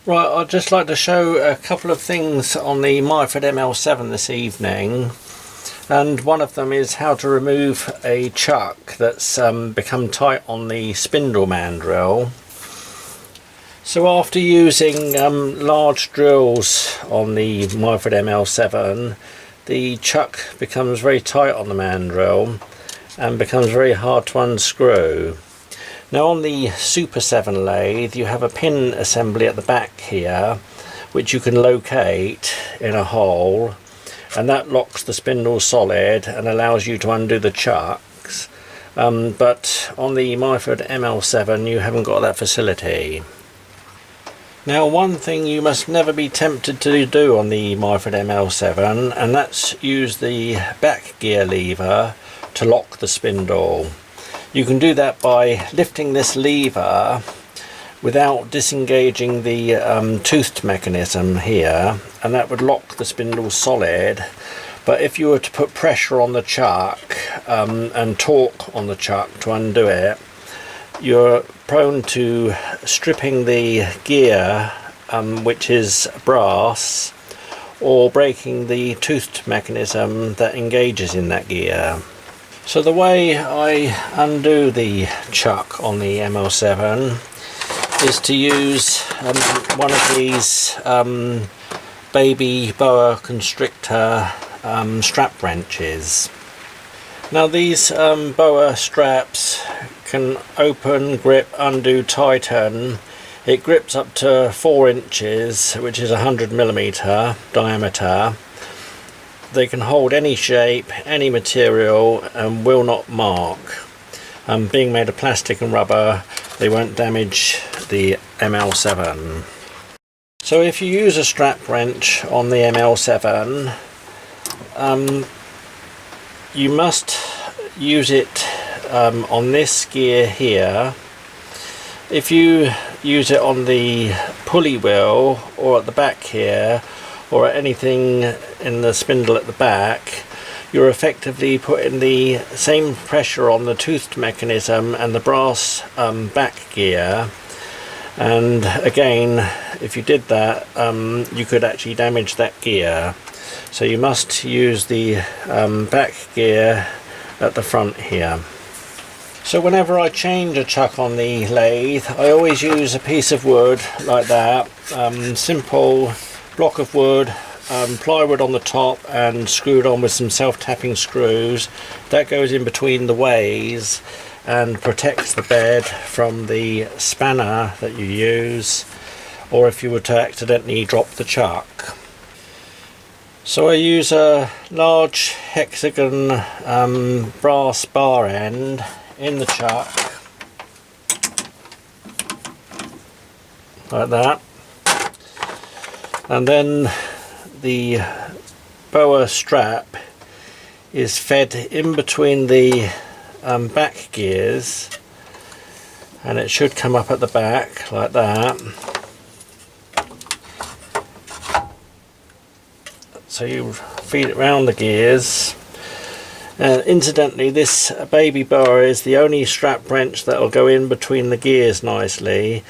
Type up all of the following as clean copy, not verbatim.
Right, I'd just like to show a couple of things on the Myford ML7 this evening, and one of them is how to remove a chuck that's become tight on the spindle mandrel. So after using large drills on the Myford ML7, the chuck becomes very tight on the mandrel and becomes very hard to unscrew. Now on the Super 7 lathe you have a pin assembly at the back here which you can locate in a hole, and that locks the spindle solid and allows you to undo the chucks, but on the Myford ML7 you haven't got that facility. Now one thing you must never be tempted to do on the Myford ML7, and that's use the back gear lever to lock the spindle. You can do that by lifting this lever without disengaging the toothed mechanism here, and that would lock the spindle solid. But if you were to put pressure on the chuck and torque on the chuck to undo it, you're prone to stripping the gear, which is brass, or breaking the toothed mechanism that engages in that gear. So the way I undo the chuck on the ML7 is to use one of these Baby Boa Constrictor strap wrenches. Now these Boa straps can open, grip, undo, tighten. It grips up to 4 inches, which is 100mm diameter. They can hold any shape, any material, and will not mark. Being made of plastic and rubber, they won't damage the ML7. So if you use a strap wrench on the ML7, you must use it on this gear here. If you use it on the pulley wheel or at the back here, or anything in the spindle at the back, you're effectively putting the same pressure on the toothed mechanism and the brass back gear, and again, if you did that, you could actually damage that gear. So you must use the back gear at the front here. So whenever I change a chuck on the lathe, I always use a piece of wood like that, simple block of wood, plywood on the top and screwed on with some self-tapping screws. That goes in between the ways and protects the bed from the spanner that you use, or if you were to accidentally drop the chuck. So I use a large hexagon brass bar end in the chuck like that, and then the Boa strap is fed in between the back gears, and it should come up at the back like that. So you feed it round the gears. Incidentally, this Baby Boa is the only strap wrench that will go in between the gears nicely.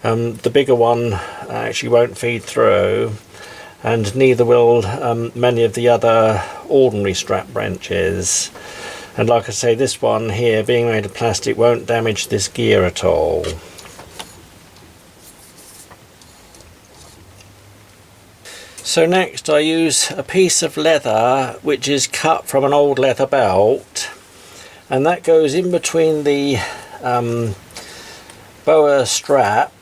The bigger one actually won't feed through, and neither will many of the other ordinary strap wrenches. And like I say, this one here, being made of plastic, won't damage this gear at all. So next I use a piece of leather which is cut from an old leather belt, and that goes in between the Boa strap,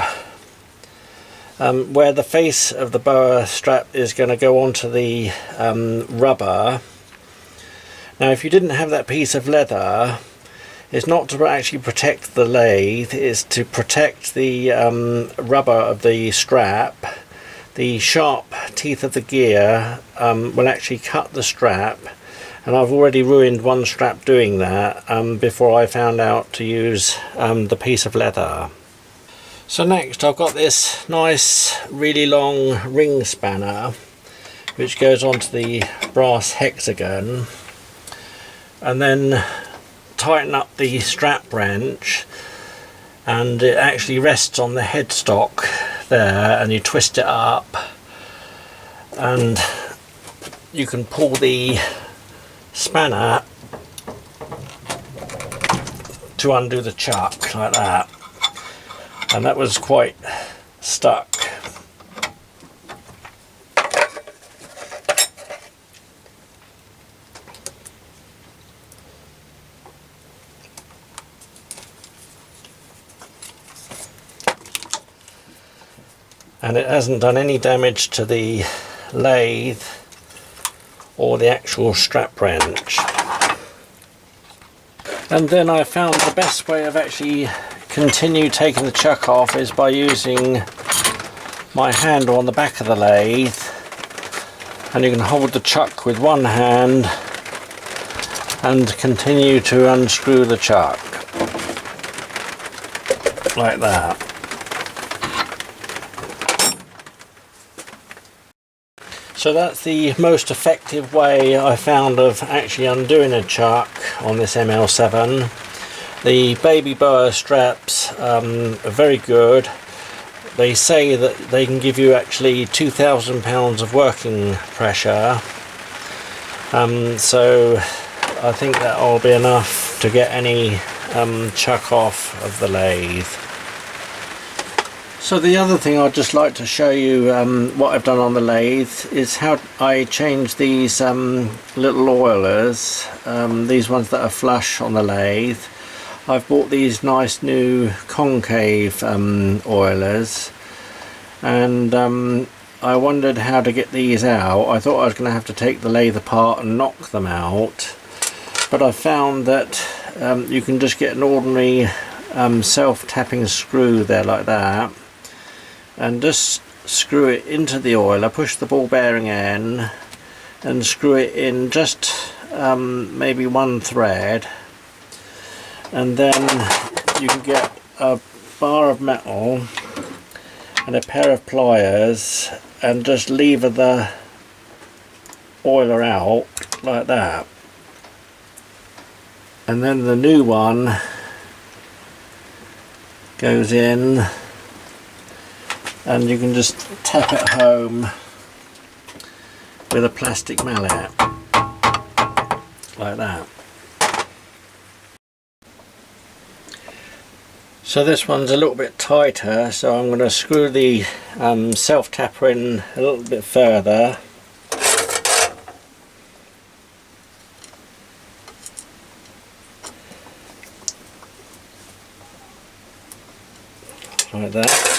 where the face of the Boa strap is going to go onto the rubber. Now if you didn't have that piece of leather, it's not to actually protect the lathe, it's to protect the rubber of the strap. The sharp teeth of the gear will actually cut the strap, and I've already ruined one strap doing that before I found out to use the piece of leather. So next I've got this nice really long ring spanner which goes onto the brass hexagon, and then tighten up the strap wrench, and it actually rests on the headstock there, and you twist it up, and you can pull the spanner to undo the chuck like that, and that was quite stuck. And it hasn't done any damage to the lathe or the actual strap wrench. And then I found the best way of actually continue taking the chuck off is by using my handle on the back of the lathe, and you can hold the chuck with one hand and continue to unscrew the chuck like that. So that's the most effective way I found of actually undoing a chuck on this ML7. The Baby Boa straps are very good. They say that they can give you actually 2,000 pounds of working pressure. So I think that will be enough to get any chuck off of the lathe. So the other thing I'd just like to show you what I've done on the lathe is how I changed these little oilers, these ones that are flush on the lathe. I've bought these nice new concave oilers, and I wondered how to get these out. I thought I was going to have to take the lathe apart and knock them out, but I found that you can just get an ordinary self-tapping screw there like that, and just screw it into the oiler, push the ball bearing in and screw it in just maybe one thread, and then you can get a bar of metal and a pair of pliers and just lever the oiler out like that, and then the new one goes in, and you can just tap it home with a plastic mallet like that. So this one's a little bit tighter, so I'm going to screw the self-tapper in a little bit further. Like that.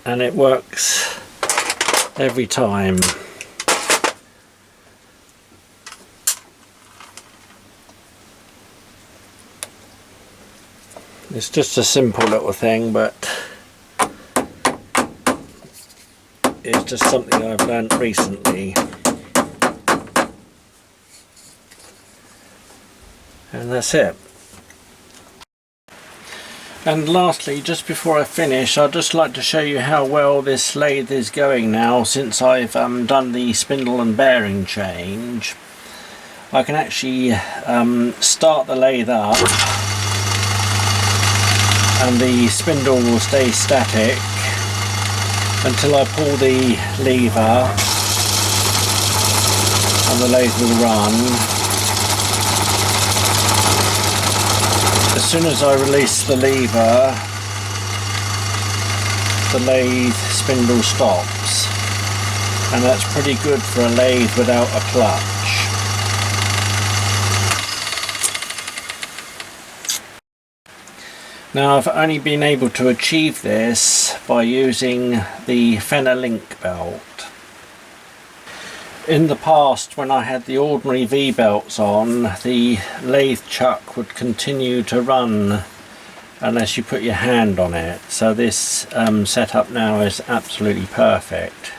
And it works every time. It's just a simple little thing, but it's just something I've learnt recently. And that's it. And lastly, just before I finish, I'd just like to show you how well this lathe is going now since I've done the spindle and bearing change. I can actually start the lathe up and the spindle will stay static until I pull the lever and the lathe will run. As soon as I release the lever, the lathe spindle stops, and that's pretty good for a lathe without a clutch. Now I've only been able to achieve this by using the Fenner link belt. In the past, when I had the ordinary V-belts on, the lathe chuck would continue to run unless you put your hand on it. So this setup now is absolutely perfect.